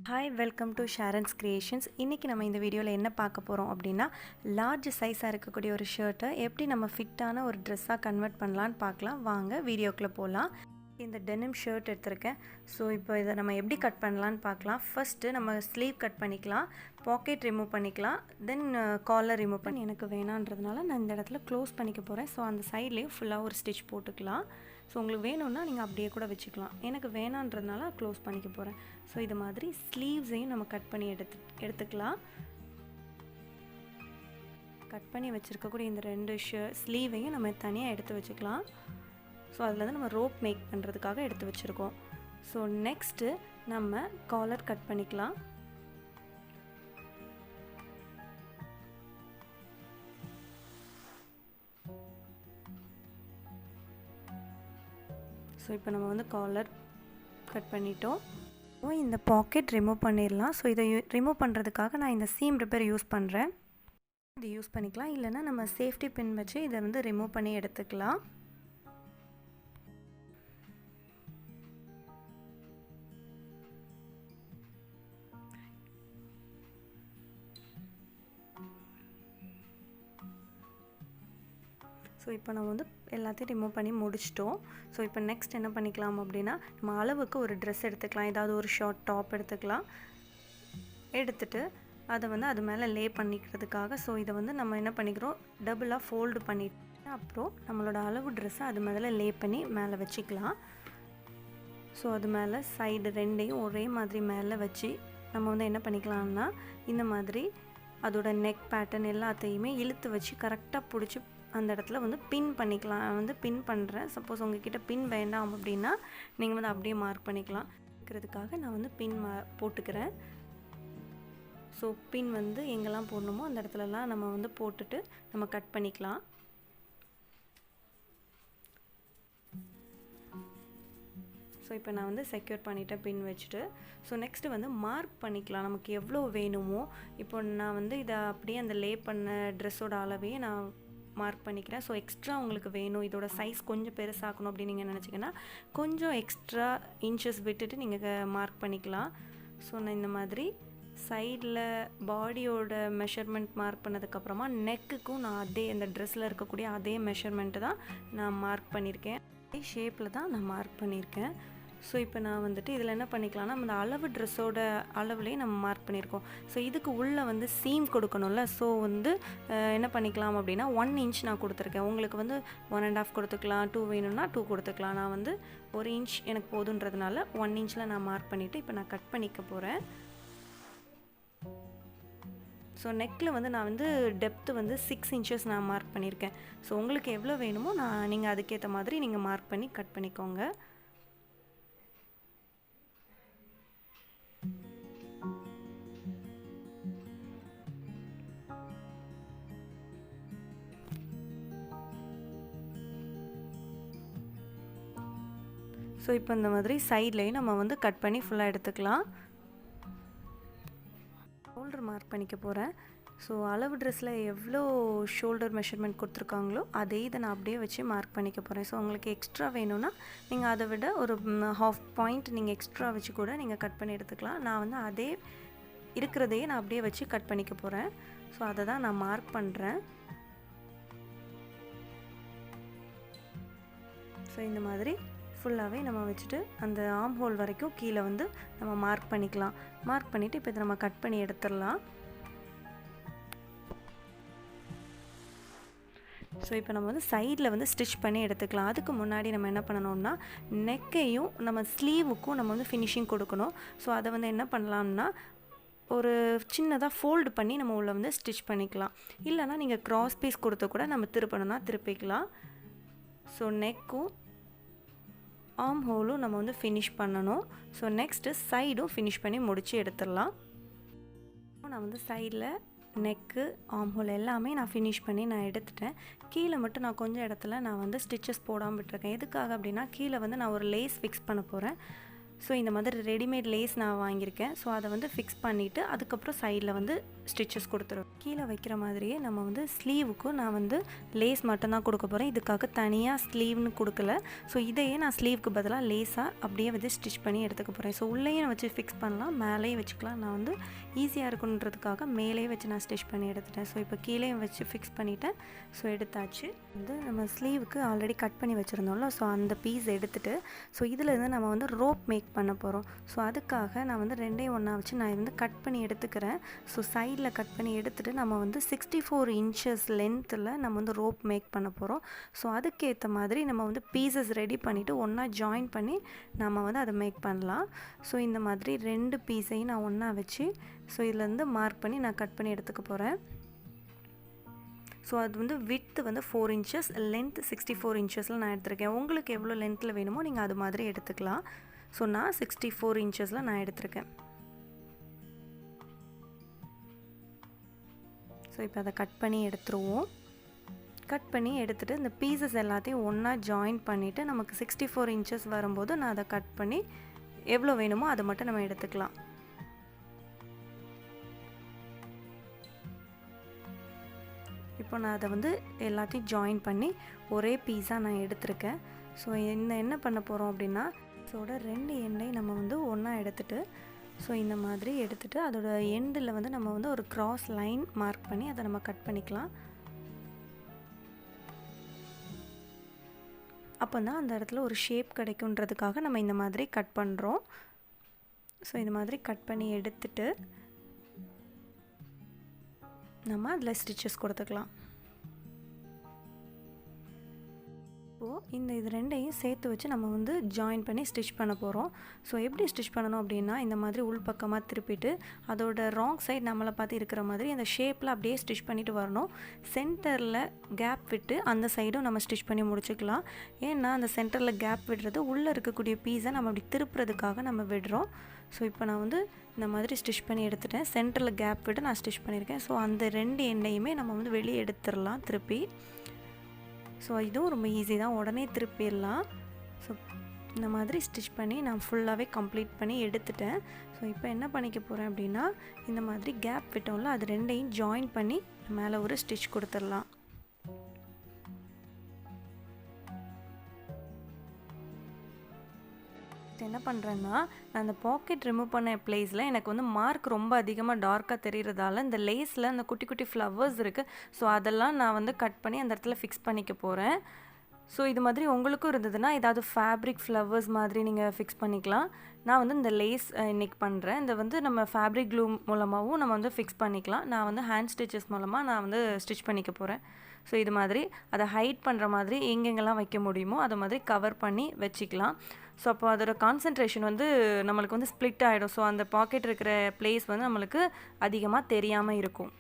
Hi welcome to Sharon's creations. இன்றைக்கி நம்ம இந்த வீடியோவில் என்ன பார்க்க போகிறோம் அப்படின்னா, லார்ஜ் சைஸாக இருக்கக்கூடிய ஒரு ஷர்ட்டை எப்படி நம்ம ஃபிட்டான ஒரு ட்ரெஸ்ஸாக கன்வெர்ட் பண்ணலான்னு பார்க்கலாம். வாங்க வீடியோக்குள்ளே போகலாம். இந்த டெனிம் ஷர்ட் எடுத்திருக்கேன். ஸோ இப்போ இதை நம்ம எப்படி கட் பண்ணலான்னு பார்க்கலாம். ஃபஸ்ட்டு நம்ம ஸ்லீவ் கட் பண்ணிக்கலாம், பாக்கெட் ரிமூவ் பண்ணிக்கலாம், தென் காலர் ரிமூவ் பண்ணி எனக்கு வேணான்றதுனால நான் இந்த இடத்துல க்ளோஸ் பண்ணிக்க போகிறேன். ஸோ அந்த சைட்லேயும் ஃபுல்லாக ஒரு ஸ்டிச் போட்டுக்கலாம். ஸோ உங்களுக்கு வேணும்னா நீங்கள் அப்படியே கூட வச்சுக்கலாம். எனக்கு வேணான்றதுனால க்ளோஸ் பண்ணிக்க போகிறேன். ஸோ இது மாதிரி ஸ்லீவ்ஸையும் நம்ம கட் பண்ணி எடுத்துக்கலாம். கட் பண்ணி வச்சுருக்கக்கூடிய இந்த ரெண்டு ஸ்லீவையும் நம்ம தனியாக எடுத்து வச்சுக்கலாம். ஸோ அதில் தான் நம்ம ரோப் மேக் பண்ணுறதுக்காக எடுத்து வச்சுருக்கோம். ஸோ நெக்ஸ்ட்டு நம்ம காலர் கட் பண்ணிக்கலாம். ஸோ இப்போ நம்ம வந்து காலர் கட் பண்ணிட்டோம். இந்த பாக்கெட் ரிமூவ் பண்ணிடலாம். ஸோ இதை ரிமூவ் பண்ணுறதுக்காக நான் இந்த சீம் ரிப்பேர் யூஸ் பண்ணுறேன். இது யூஸ் பண்ணிக்கலாம், இல்லைன்னா நம்ம சேஃப்டி பின் வச்சு இதை வந்து ரிமூவ் பண்ணி எடுத்துக்கலாம். ஸோ இப்போ நம்ம வந்து எல்லாத்தையும் ரிமூவ் பண்ணி முடிச்சிட்டோம். ஸோ இப்போ நெக்ஸ்ட் என்ன பண்ணிக்கலாம் அப்படின்னா, நம்ம அளவுக்கு ஒரு ட்ரெஸ் எடுத்துக்கலாம். ஏதாவது ஒரு ஷார்ட் டாப் எடுத்துக்கலாம். எடுத்துகிட்டு அதை வந்து அது மேலே லே பண்ணிக்கிறதுக்காக ஸோ இதை வந்து நம்ம என்ன பண்ணிக்கிறோம், டபுளாக ஃபோல்டு பண்ணிட்டு அப்புறம் நம்மளோட அளவு ட்ரெஸ்ஸை அது மேலே லே பண்ணி மேலே வச்சுக்கலாம். ஸோ அது மேலே சைடு ரெண்டையும் ஒரே மாதிரி மேலே வச்சு நம்ம வந்து என்ன பண்ணிக்கலாம்னா, இந்த மாதிரி அதோட நெக் பேட்டர்ன் எல்லாத்தையுமே இழுத்து வச்சு கரெக்டாக பிடிச்சி அந்த இடத்துல வந்து பின் பண்ணிக்கலாம். நான் வந்து பின் பண்ணுறேன். சப்போஸ் உங்ககிட்ட பின் வேண்டாம் அப்படின்னா நீங்கள் வந்து அப்படியே மார்க் பண்ணிக்கலாம். இருக்கிறதுக்காக நான் வந்து பின் போட்டுக்கிறேன். ஸோ பின் வந்து எங்கெல்லாம் போடணுமோ அந்த இடத்துலலாம் நம்ம வந்து போட்டுட்டு நம்ம கட் பண்ணிக்கலாம். ஸோ இப்போ நான் வந்து செக்யூர் பண்ணிவிட்டேன் பின் வச்சுட்டு. ஸோ நெக்ஸ்ட்டு வந்து மார்க் பண்ணிக்கலாம் நமக்கு எவ்வளோ வேணுமோ. இப்போ நான் வந்து இதை அப்படியே அந்த லே பண்ண ட்ரெஸ்ஸோட அளவையே நான் மார்க் பண்ணிக்கிறேன். ஸோ எக்ஸ்ட்ரா உங்களுக்கு வேணும், இதோட சைஸ் கொஞ்சம் பெருசாக்கணும் அப்படின்னு நீங்கள் நினச்சிங்கன்னா கொஞ்சம் எக்ஸ்ட்ரா இன்ச்சஸ் விட்டுட்டு நீங்கள் மார்க் பண்ணிக்கலாம். ஸோ நான் இந்த மாதிரி சைடில் பாடியோட மெஷர்மெண்ட் மார்க் பண்ணதுக்கப்புறமா நெக்குக்கும் நான் அதே அந்த ட்ரெஸ்ஸில் இருக்கக்கூடிய அதே மெஷர்மெண்ட்டு தான் நான் மார்க் பண்ணியிருக்கேன். அதே ஷேப்பில் தான் நான் மார்க் பண்ணியிருக்கேன். ஸோ இப்போ நான் வந்துட்டு இதில் என்ன பண்ணிக்கலாம்னா, அந்த அளவு ட்ரெஸ்ஸோட அளவுலேயே நம்ம மார்க் பண்ணியிருக்கோம். ஸோ இதுக்கு உள்ளே வந்து சீம் கொடுக்கணும்ல. ஸோ வந்து என்ன பண்ணிக்கலாம் அப்படின்னா 1 இன்ச் நான் கொடுத்துருக்கேன். உங்களுக்கு வந்து 1.5 கொடுத்துக்கலாம், 2 வேணும்னா 2 கொடுத்துக்கலாம். நான் வந்து 1 இன்ச் எனக்கு போதுன்றதுனால 1 இன்ச்சில் நான் மார்க் பண்ணிவிட்டு இப்போ நான் கட் பண்ணிக்க போகிறேன். ஸோ நெக்கில் வந்து நான் வந்து டெப்த்து வந்து 6 இன்ச்சஸ் நான் மார்க் பண்ணியிருக்கேன். ஸோ உங்களுக்கு எவ்வளோ வேணுமோ நீங்கள் அதுக்கேற்ற மாதிரி நீங்கள் மார்க் பண்ணி கட் பண்ணிக்கோங்க. ஸோ இப்போ இந்த மாதிரி சைட்லேயும் நம்ம வந்து கட் பண்ணி ஃபுல்லாக எடுத்துக்கலாம். ஷோல்டர் மார்க் பண்ணிக்க போகிறேன். ஸோ அளவு ட்ரெஸ்ஸில் எவ்வளோ ஷோல்டர் மெஷர்மெண்ட் கொடுத்துருக்காங்களோ அதே இதை நான் அப்படியே வச்சு மார்க் பண்ணிக்க போகிறேன். ஸோ உங்களுக்கு எக்ஸ்ட்ரா வேணும்னா நீங்கள் அதை விட ஒரு 1/2 பாயிண்ட் நீங்கள் எக்ஸ்ட்ரா வச்சு கூட நீங்கள் கட் பண்ணி எடுத்துக்கலாம். நான் வந்து அதே இருக்கிறதையே நான் அப்படியே வச்சு கட் பண்ணிக்க போகிறேன். ஸோ அதை தான் நான் மார்க் பண்ணுறேன். ஸோ இந்த மாதிரி ஃபுல்லாகவே நம்ம வச்சுட்டு அந்த ஆர்ம் ஹோல் வரைக்கும் கீழே வந்து நம்ம மார்க் பண்ணிக்கலாம். மார்க் பண்ணிவிட்டு இப்போ இதை நம்ம கட் பண்ணி எடுத்துடலாம். ஸோ இப்போ நம்ம வந்து சைடில் வந்து ஸ்டிச் பண்ணி எடுத்துக்கலாம். அதுக்கு முன்னாடி நம்ம என்ன பண்ணணும்னா, நெக்கையும் நம்ம ஸ்லீவுக்கும் நம்ம வந்து ஃபினிஷிங் கொடுக்கணும். ஸோ அதை வந்து என்ன பண்ணலாம்னா, ஒரு சின்னதாக ஃபோல்டு பண்ணி நம்ம உள்ள வந்து ஸ்டிச் பண்ணிக்கலாம். இல்லைனா நீங்கள் க்ராஸ் பீஸ் கொடுத்து கூட நம்ம திருப்பணும்னா திருப்பிக்கலாம். ஸோ நெக்கும் ஆர்ம் ஹோலும் நம்ம வந்து ஃபினிஷ் பண்ணணும். ஸோ நெக்ஸ்ட்டு சைடும் ஃபினிஷ் பண்ணி முடித்து எடுத்துடலாம். நான் வந்து சைடில் நெக்கு ஆர்ம் ஹோல் எல்லாமே நான் ஃபினிஷ் பண்ணி நான் எடுத்துட்டேன். கீழே மட்டும் நான் கொஞ்சம் இடத்துல நான் வந்து ஸ்டிச்சஸ் போடாமல் விட்டுருக்கேன். எதுக்காக அப்படின்னா, கீழே வந்து நான் ஒரு லேஸ் ஃபிக்ஸ் பண்ண போகிறேன். ஸோ இந்த மாதிரி ரெடிமேட் லேஸ் நான் வாங்கியிருக்கேன். ஸோ அதை வந்து ஃபிக்ஸ் பண்ணிவிட்டு அதுக்கப்புறம் சைடில் வந்து ஸ்டிச்சஸ் கொடுத்துருவேன். கீழே வைக்கிற மாதிரியே நம்ம வந்து ஸ்லீவுக்கும் நான் வந்து லேஸ் மட்டும்தான் கொடுக்க போகிறேன். இதுக்காக தனியாக ஸ்லீவ்னு கொடுக்கல. ஸோ இதையே நான் ஸ்லீவுக்கு பதிலாக லேஸாக அப்படியே வந்து ஸ்டிச் பண்ணி எடுத்துக்க போகிறேன். ஸோ உள்ளேயும் வச்சு ஃபிக்ஸ் பண்ணலாம், மேலேயும் வச்சுக்கலாம். நான் வந்து ஈஸியாக இருக்குன்றதுக்காக மேலேயே வச்சு நான் ஸ்டிச் பண்ணி எடுத்துட்டேன். ஸோ இப்போ கீழேயும் வச்சு ஃபிக்ஸ் பண்ணிவிட்டேன். ஸோ எடுத்தாச்சு. வந்து நம்ம ஸ்லீவுக்கு ஆல்ரெடி கட் பண்ணி வச்சுருந்தோம்ல, ஸோ அந்த பீஸ் எடுத்துகிட்டு ஸோ இதிலேருந்து நம்ம வந்து ரோப் மேக் பண்ண போகிறோம். ஸோ அதுக்காக நான் வந்து ரெண்டையும் ஒன்றா வச்சு நான் வந்து கட் பண்ணி எடுத்துக்கிறேன். ஸோ சைடில் கட் பண்ணி எடுத்துகிட்டு நம்ம வந்து 64 இன்ச்சஸ் லென்த்தில் நம்ம வந்து ரோப் மேக் பண்ண போகிறோம். ஸோ அதுக்கேற்ற மாதிரி நம்ம வந்து பீசஸ் ரெடி பண்ணிவிட்டு ஒன்றா ஜாயின் பண்ணி நம்ம வந்து அதை மேக் பண்ணலாம். ஸோ இந்த மாதிரி 2 பீஸையும் நான் ஒன்றா வச்சு ஸோ இதுலேருந்து மார்க் பண்ணி நான் கட் பண்ணி எடுத்துக்க போகிறேன். ஸோ அது வந்து விட்த்து வந்து 4 இன்ச்சஸ், லென்த் 64 இன்ச்சஸில் நான் எடுத்திருக்கேன். உங்களுக்கு எவ்வளோ லென்த்தில் வேணுமோ நீங்கள் அது மாதிரி எடுத்துக்கலாம். ஸோ நான் 64 இன்ச்சஸில் நான் எடுத்திருக்கேன். ஸோ இப்போ அதை கட் பண்ணி எடுத்துருவோம். கட் பண்ணி எடுத்துகிட்டு இந்த பீசஸ் எல்லாத்தையும் ஒன்றா ஜாயின் பண்ணிவிட்டு நமக்கு 64 இன்ச்சஸ் வரும்போது நான் அதை கட் பண்ணி எவ்வளோ வேணுமோ அதை மட்டும் நம்ம எடுத்துக்கலாம். இப்போ நான் அதை வந்து எல்லாத்தையும் ஜாயின் பண்ணி ஒரே பீஸாக நான் எடுத்திருக்கேன். ஸோ என்ன பண்ண போகிறோம் அப்படின்னா ஸோட 2 எண்டையும் நம்ம வந்து ஒன்றா எடுத்துகிட்டு ஸோ இந்த மாதிரி எடுத்துகிட்டு அதோட எண்டில் வந்து நம்ம வந்து ஒரு கிராஸ் லைன் மார்க் பண்ணி அதை நம்ம கட் பண்ணிக்கலாம். அப்போ தான் அந்த இடத்துல ஒரு ஷேப் கிடைக்குன்றதுக்காக நம்ம இந்த மாதிரி கட் பண்ணுறோம். ஸோ இந்த மாதிரி கட் பண்ணி எடுத்துட்டு நம்ம அதில் ஸ்டிச்சஸ் கொடுத்துக்கலாம். இப்போது இது 2ஐயும் சேர்த்து வச்சு நம்ம வந்து ஜாயின் பண்ணி ஸ்டிச் பண்ண போகிறோம். ஸோ எப்படி ஸ்டிச் பண்ணணும் அப்படின்னா இந்த மாதிரி உள்பக்கமாக திருப்பிட்டு அதோட ராங் சைடு நம்மளை பார்த்து இருக்கிற மாதிரி அந்த ஷேப்பில் அப்படியே ஸ்டிச் பண்ணிட்டு வரணும். சென்டரில் கேப் விட்டு அந்த சைடும் நம்ம ஸ்டிச் பண்ணி முடிச்சுக்கலாம். ஏன்னா அந்த சென்டரில் கேப் விடுறது உள்ளே இருக்கக்கூடிய பீஸை நம்ம அப்படி திருப்புறதுக்காக நம்ம விடுறோம். ஸோ இப்போ நான் வந்து இந்த மாதிரி ஸ்டிச் பண்ணி எடுத்துட்டேன். சென்டரில் கேப் விட்டு நான் ஸ்டிச் பண்ணியிருக்கேன். ஸோ அந்த 2 எண்டையுமே நம்ம வந்து வெளியே எடுத்துடலாம் திருப்பி. ஸோ இதுவும் ரொம்ப ஈஸி தான், உடனே திருப்பிடலாம். ஸோ இந்த மாதிரி ஸ்டிச் பண்ணி நான் ஃபுல்லாகவே கம்ப்ளீட் பண்ணி எடுத்துட்டேன். ஸோ இப்போ என்ன பண்ணிக்க போகிறேன் அப்படின்னா இந்த மாதிரி கேப் விட்டோம்ல அது 2ஐயும் ஜாயின் பண்ணி மேலே ஒரு ஸ்டிச் கொடுத்துடலாம். என்ன பண்ணுறேன்னா நான் அந்த பாக்கெட் ரிமூவ் பண்ண பிளேஸில் எனக்கு வந்து மார்க் ரொம்ப அதிகமாக டார்க்காக தெரிகிறதால இந்த லேஸில் அந்த குட்டி குட்டி ஃப்ளவர்ஸ் இருக்குது. ஸோ அதெல்லாம் நான் வந்து கட் பண்ணி அந்த இடத்துல ஃபிக்ஸ் பண்ணிக்க போகிறேன். ஸோ இது மாதிரி உங்களுக்கும் இருந்ததுன்னா ஏதாவது ஃபேப்ரிக் ஃப்ளவர்ஸ் மாதிரி நீங்கள் ஃபிக்ஸ் பண்ணிக்கலாம். நான் வந்து இந்த லேஸ் இன்றைக்கி பண்ணுறேன். இந்த வந்து நம்ம ஃபேப்ரிக் க்ளூ மூலமாகவும் நம்ம வந்து ஃபிக்ஸ் பண்ணிக்கலாம். நான் வந்து ஹேண்ட் ஸ்டிச்சஸ் மூலமாக நான் வந்து ஸ்டிச் பண்ணிக்க போகிறேன். ஸோ இது மாதிரி அதை ஹைட் பண்ணுற மாதிரி எங்கெங்கெல்லாம் வைக்க முடியுமோ அதை மாதிரி கவர் பண்ணி வச்சுக்கலாம். ஸோ அப்போ அதோட கான்சன்ட்ரேஷன் வந்து நம்மளுக்கு வந்து ஸ்ப்ளிட் ஆகிடும். ஸோ அந்த பாக்கெட் இருக்கிற பிளேஸ் வந்து நம்மளுக்கு அதிகமாக தெரியாமல் இருக்கும்.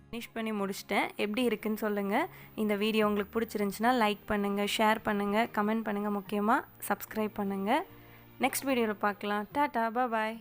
ஃபினிஷ் பண்ணி முடிச்சிட்டேன். எப்படி இருக்குன்னு சொல்லுங்கள். இந்த வீடியோ உங்களுக்கு பிடிச்சிருந்துச்சுன்னா லைக் பண்ணுங்கள், ஷேர் பண்ணுங்கள், கமெண்ட் பண்ணுங்கள், முக்கியமாக சப்ஸ்கிரைப் பண்ணுங்கள். நெக்ஸ்ட் வீடியோவில் பார்க்கலாம். டாடா, பாய்.